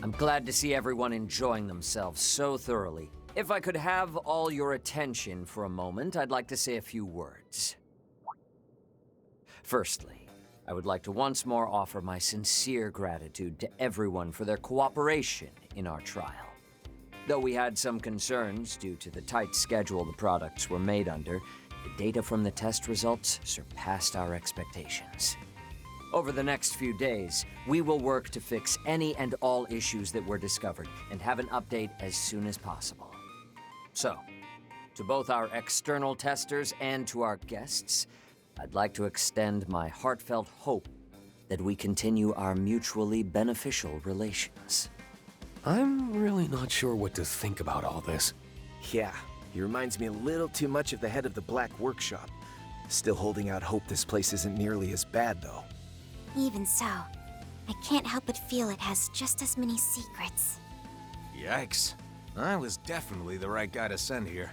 I'm glad to see everyone enjoying themselves so thoroughly. If I could have all your attention for a moment, I'd like to say a few words. Firstly, I would like to once more offer my sincere gratitude to everyone for their cooperation in our trial. Though we had some concerns due to the tight schedule the products were made under, the data from the test results surpassed our expectations. Over the next few days, we will work to fix any and all issues that were discovered and have an update as soon as possible. So, to both our external testers and to our guests, I'd like to extend my heartfelt hope that we continue our mutually beneficial relations. I'm really not sure what to think about all this. Yeah, he reminds me a little too much of the head of the Black Workshop. Still holding out hope this place isn't nearly as bad, though. Even so, I can't help but feel it has just as many secrets. Yikes. I was definitely the right guy to send here.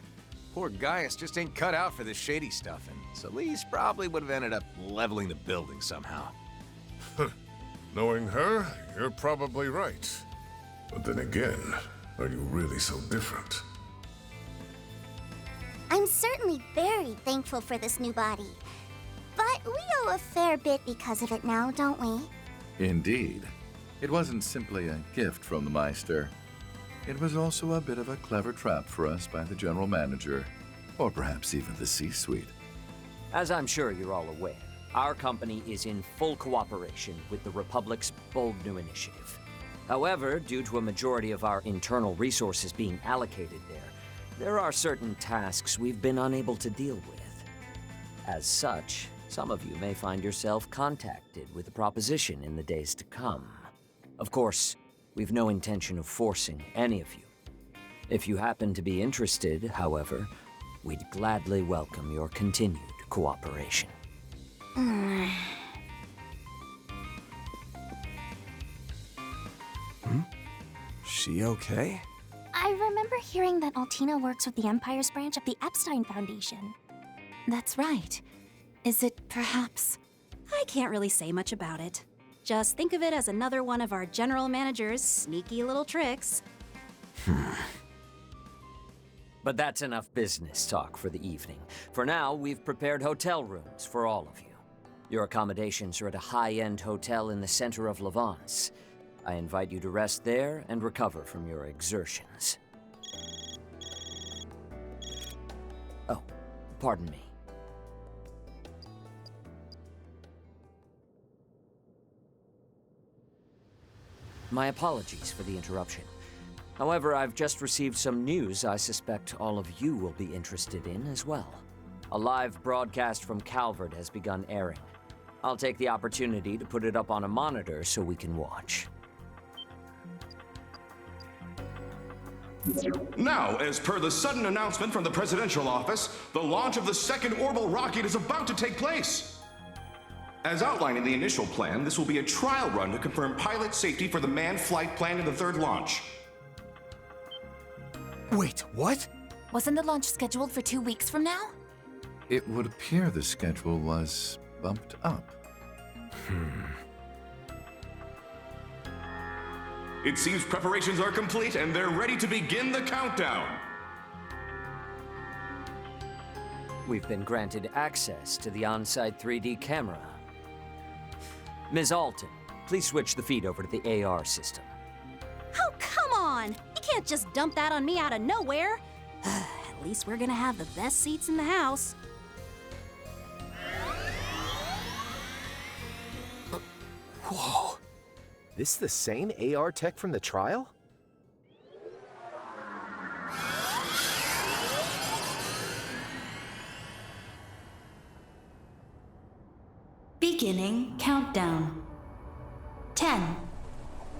Poor Gaius just ain't cut out for this shady stuff, and Celise probably would have ended up leveling the building somehow. Knowing her, you're probably right. But then again, are you really so different? I'm certainly very thankful for this new body. But we owe a fair bit because of it now, don't we? Indeed. It wasn't simply a gift from the Meister. It was also a bit of a clever trap for us by the General Manager, or perhaps even the C-Suite. As I'm sure you're all aware, our company is in full cooperation with the Republic's bold new initiative. However, due to a majority of our internal resources being allocated there are certain tasks we've been unable to deal with. As such, some of you may find yourself contacted with a proposition in the days to come. Of course, we've no intention of forcing any of you. If you happen to be interested, however, we'd gladly welcome your continued cooperation. She okay? I remember hearing that Altina works with the Empire's branch of the Epstein Foundation. That's right. Is it perhaps... I can't really say much about it. Just think of it as another one of our general manager's sneaky little tricks. But that's enough business talk for the evening. For now, we've prepared hotel rooms for all of you. Your accommodations are at a high-end hotel in the center of Levance. I invite you to rest there and recover from your exertions. Oh, pardon me. My apologies for the interruption. However, I've just received some news I suspect all of you will be interested in as well. A live broadcast from Calvert has begun airing. I'll take the opportunity to put it up on a monitor so we can watch. Now, as per the sudden announcement from the presidential office, the launch of the second orbital rocket is about to take place. As outlined in the initial plan, this will be a trial run to confirm pilot safety for the manned flight planned in the third launch. Wait, what? Wasn't the launch scheduled for 2 weeks from now? It would appear the schedule was bumped up. It seems preparations are complete and they're ready to begin the countdown. We've been granted access to the on-site 3D camera. Ms. Alton, please switch the feed over to the AR system. Oh, come on! You can't just dump that on me out of nowhere! At least we're gonna have the best seats in the house. Whoa. This the same AR tech from the trial? Beginning countdown. 10,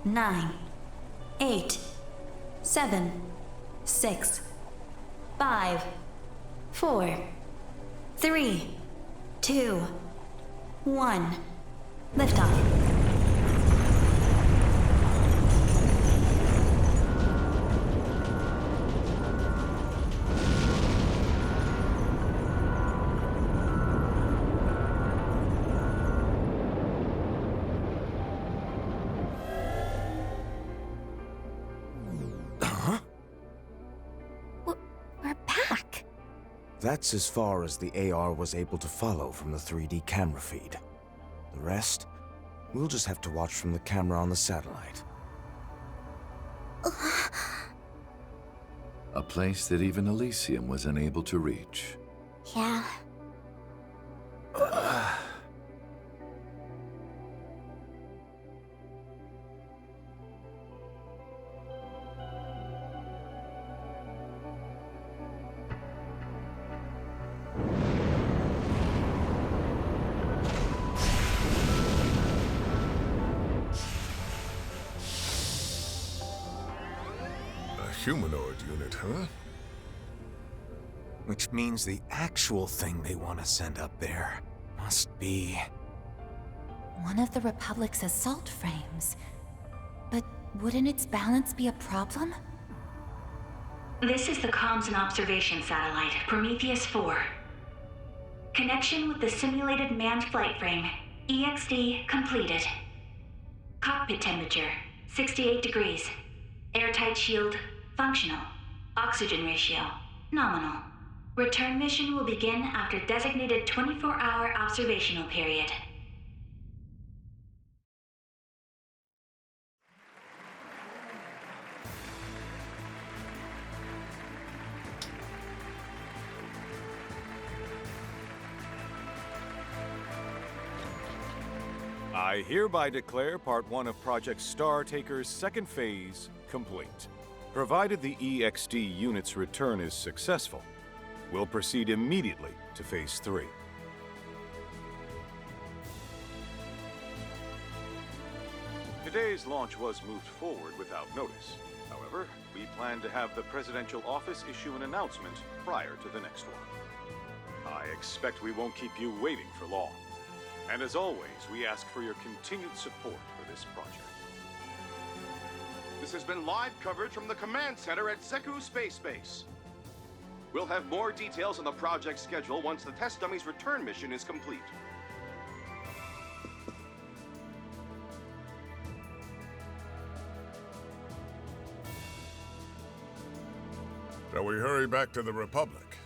9, 8, 7, 6, 5, 4, 3, 2, 1. Liftoff. That's as far as the AR was able to follow from the 3D camera feed. The rest, we'll just have to watch from the camera on the satellite. A place that even Elysium was unable to reach. Yeah. Humanoid unit, huh? Which means the actual thing they want to send up there must be... One of the Republic's assault frames. But wouldn't its balance be a problem? This is the Comms and Observation Satellite, Prometheus 4. Connection with the simulated manned flight frame, EXD completed. Cockpit temperature, 68 degrees. Airtight shield, functional. Oxygen ratio, nominal. Return mission will begin after designated 24-hour observational period. I hereby declare Part 1 of Project Star Taker's second phase complete. Provided the EXD unit's return is successful, we'll proceed immediately to Phase 3. Today's launch was moved forward without notice. However, we plan to have the Presidential Office issue an announcement prior to the next one. I expect we won't keep you waiting for long. And as always, we ask for your continued support for this project. This has been live coverage from the command center at Zeku Space Base. We'll have more details on the project schedule once the test dummy's return mission is complete. Shall we hurry back to the Republic?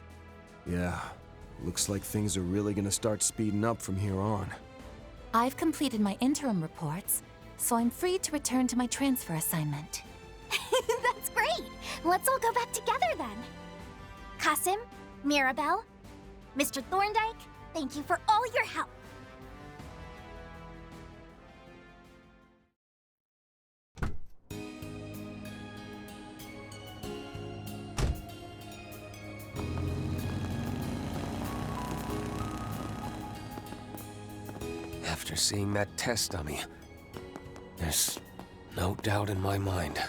Yeah, looks like things are really gonna start speeding up from here on. I've completed my interim reports, so I'm free to return to my transfer assignment. That's great! Let's all go back together then. Kasim, Mirabelle, Mr. Thorndyke, thank you for all your help. After seeing that test dummy, there's no doubt in my mind.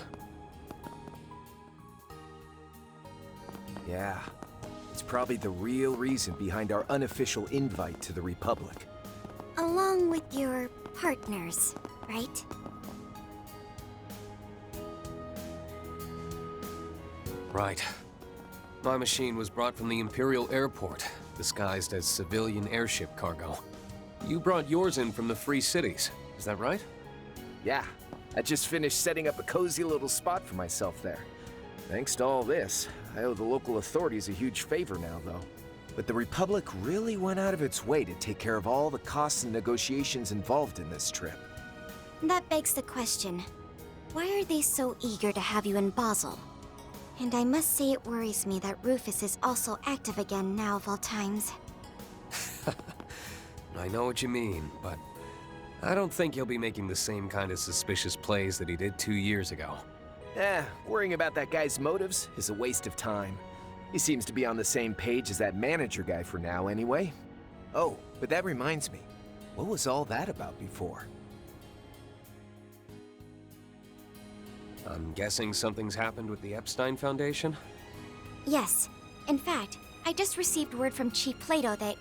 Yeah, it's probably the real reason behind our unofficial invite to the Republic. Along with your partners, right? Right. My machine was brought from the Imperial Airport, disguised as civilian airship cargo. You brought yours in from the Free Cities, is that right? Yeah, I just finished setting up a cozy little spot for myself there. Thanks to all this, I owe the local authorities a huge favor now, though. But the Republic really went out of its way to take care of all the costs and negotiations involved in this trip. That begs the question, why are they so eager to have you in Basel? And I must say it worries me that Rufus is also active again now of all times. I know what you mean, but I don't think he'll be making the same kind of suspicious plays that he did 2 years ago. Worrying about that guy's motives is a waste of time. He seems to be on the same page as that manager guy for now, anyway. Oh, but that reminds me. What was all that about before? I'm guessing something's happened with the Epstein Foundation? Yes. In fact, I just received word from Chief Plato that...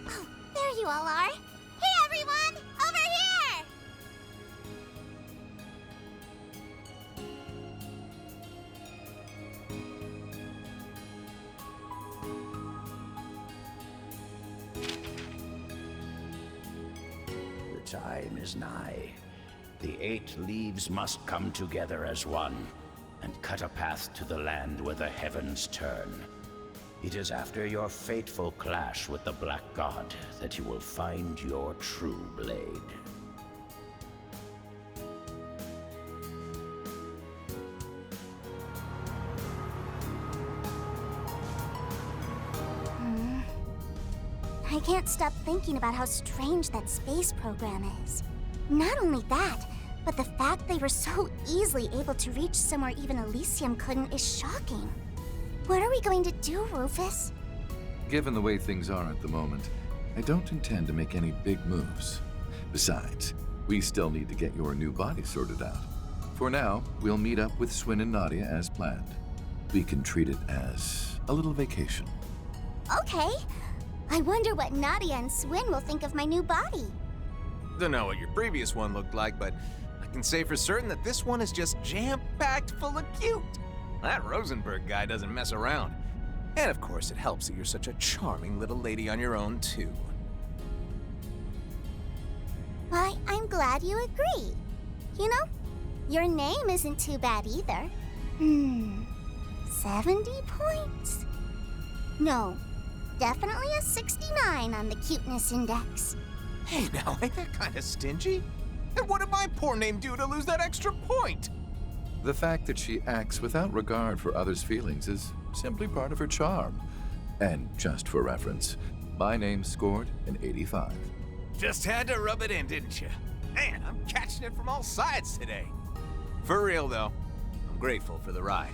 Oh, there you all are! Hey everyone! Over here! The time is nigh. The 8 leaves must come together as one, and cut a path to the land where the heavens turn. It is after your fateful clash with the Black God that you will find your true blade. I can't stop thinking about how strange that space program is. Not only that, but the fact they were so easily able to reach somewhere even Elysium couldn't is shocking. What are we going to do, Rufus? Given the way things are at the moment, I don't intend to make any big moves. Besides, we still need to get your new body sorted out. For now, we'll meet up with Swin and Nadia as planned. We can treat it as a little vacation. Okay. I wonder what Nadia and Swin will think of my new body. Don't know what your previous one looked like, but I can say for certain that this one is just jam-packed full of cute. That Rosenberg guy doesn't mess around. And of course, it helps that you're such a charming little lady on your own, too. Why, I'm glad you agree. You know, your name isn't too bad either. 70 points? No, definitely a 69 on the cuteness index. Hey, now, ain't that kind of stingy? And what did my poor name do to lose that extra point? The fact that she acts without regard for others' feelings is simply part of her charm. And just for reference, my name scored an 85. Just had to rub it in, didn't you? Man, I'm catching it from all sides today. For real, though, I'm grateful for the ride.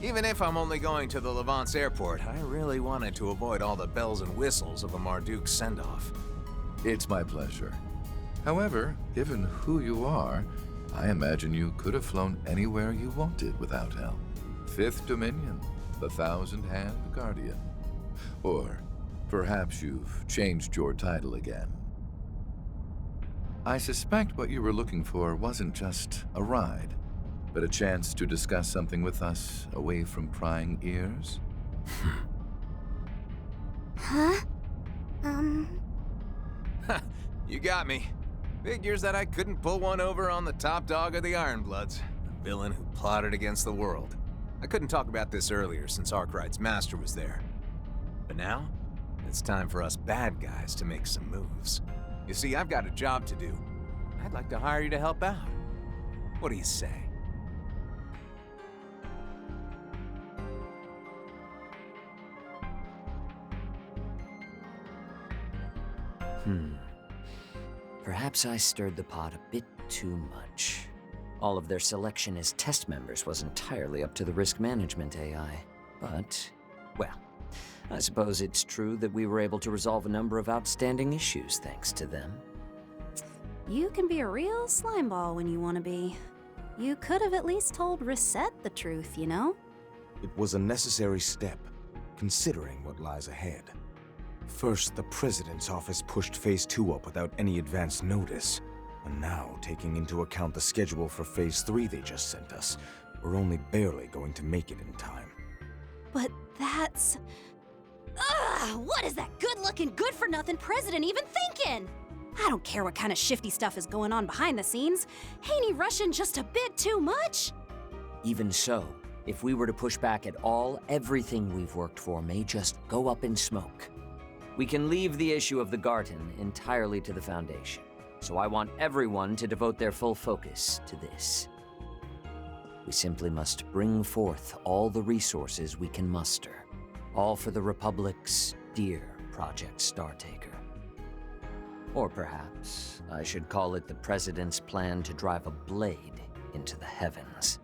Even if I'm only going to the Levance airport, I really wanted to avoid all the bells and whistles of a Marduk send-off. It's my pleasure. However, given who you are, I imagine you could have flown anywhere you wanted without help. Fifth Dominion, the Thousand-Hand Guardian. Or perhaps you've changed your title again. I suspect what you were looking for wasn't just a ride, but a chance to discuss something with us away from prying ears? Huh? You got me. Figures that I couldn't pull one over on the top dog of the Ironbloods, the villain who plotted against the world. I couldn't talk about this earlier since Arkwright's master was there. But now, it's time for us bad guys to make some moves. You see, I've got a job to do. I'd like to hire you to help out. What do you say? Perhaps I stirred the pot a bit too much. All of their selection as test members was entirely up to the risk management AI. But, well, I suppose it's true that we were able to resolve a number of outstanding issues thanks to them. You can be a real slimeball when you want to be. You could have at least told Reset the truth, you know? It was a necessary step, considering what lies ahead. First, the President's office pushed Phase 2 up without any advance notice. And now, taking into account the schedule for Phase 3 they just sent us, we're only barely going to make it in time. But that's... Ugh! What is that good-looking, good-for-nothing president even thinking? I don't care what kind of shifty stuff is going on behind the scenes. Ain't he rushing just a bit too much? Even so, if we were to push back at all, everything we've worked for may just go up in smoke. We can leave the issue of the Garten entirely to the Foundation, so I want everyone to devote their full focus to this. We simply must bring forth all the resources we can muster, all for the Republic's dear Project Startaker. Or perhaps I should call it the President's plan to drive a blade into the heavens.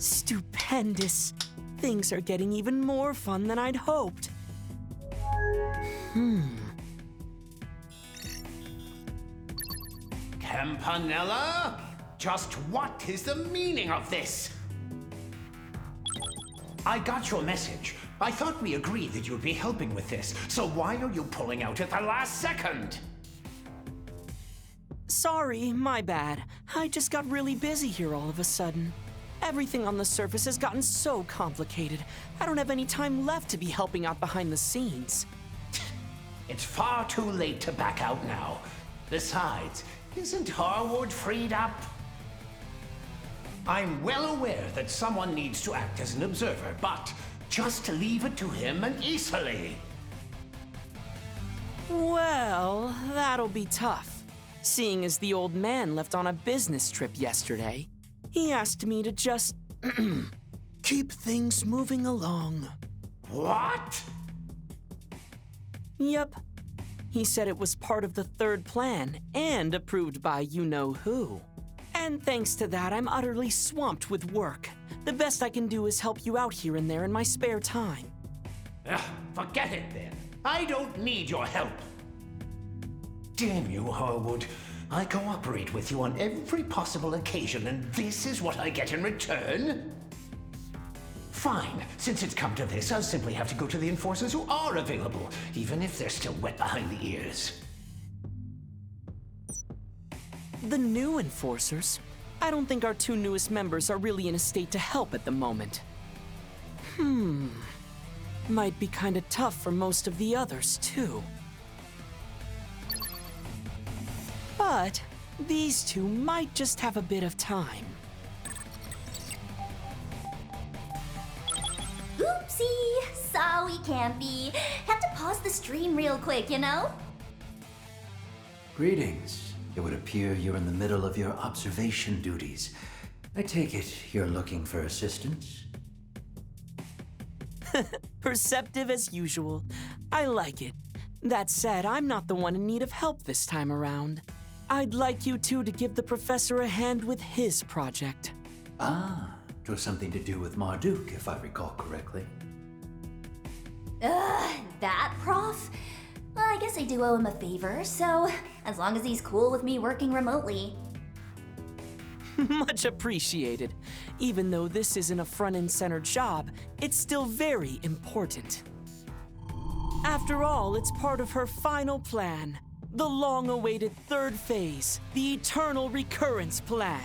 Stupendous. Things are getting even more fun than I'd hoped. Campanella? Just what is the meaning of this? I got your message. I thought we agreed that you'd be helping with this, so why are you pulling out at the last second? Sorry, my bad. I just got really busy here all of a sudden. Everything on the surface has gotten so complicated. I don't have any time left to be helping out behind the scenes. It's far too late to back out now. Besides, isn't Harwood freed up? I'm well aware that someone needs to act as an observer, but just leave it to him and Isali. Well, that'll be tough. Seeing as the old man left on a business trip yesterday, he asked me to just keep things moving along. What? Yep. He said it was part of the third plan and approved by you-know-who. And thanks to that, I'm utterly swamped with work. The best I can do is help you out here and there in my spare time. Forget it then. I don't need your help. Damn you, Harwood. I cooperate with you on every possible occasion, and this is what I get in return? Fine. Since it's come to this, I'll simply have to go to the enforcers who are available, even if they're still wet behind the ears. The new enforcers? I don't think our two newest members are really in a state to help at the moment. Might be kinda tough for most of the others, too. But these two might just have a bit of time. Oopsie! Sorry, Campy. Had to pause the stream real quick, you know? Greetings. It would appear you're in the middle of your observation duties. I take it you're looking for assistance? Perceptive as usual. I like it. That said, I'm not the one in need of help this time around. I'd like you two to give the professor a hand with his project. Ah, it was something to do with Marduk, if I recall correctly. That prof? Well, I guess I do owe him a favor, so as long as he's cool with me working remotely. Much appreciated. Even though this isn't a front-and-center job, it's still very important. After all, it's part of her final plan. The long-awaited third phase, the Eternal Recurrence Plan.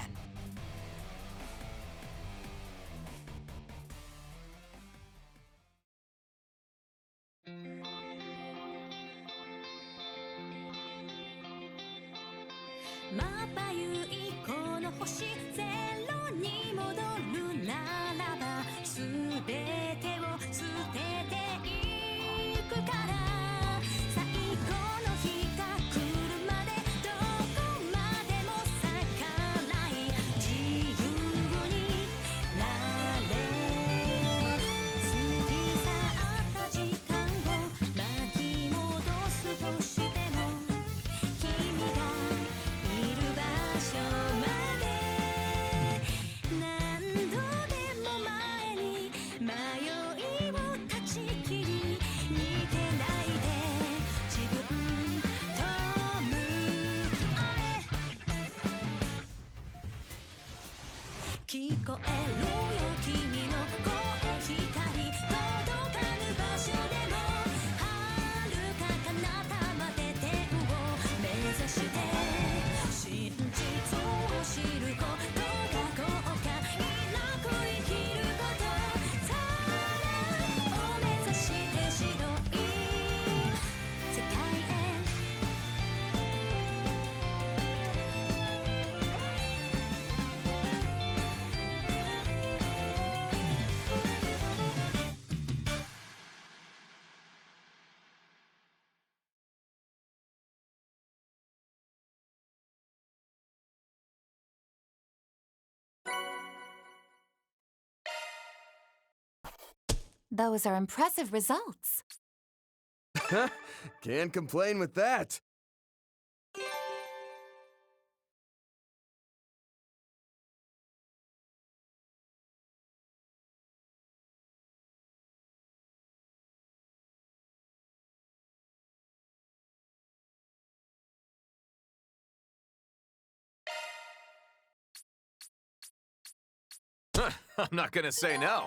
Those are impressive results. Can't complain with that. I'm not gonna say no.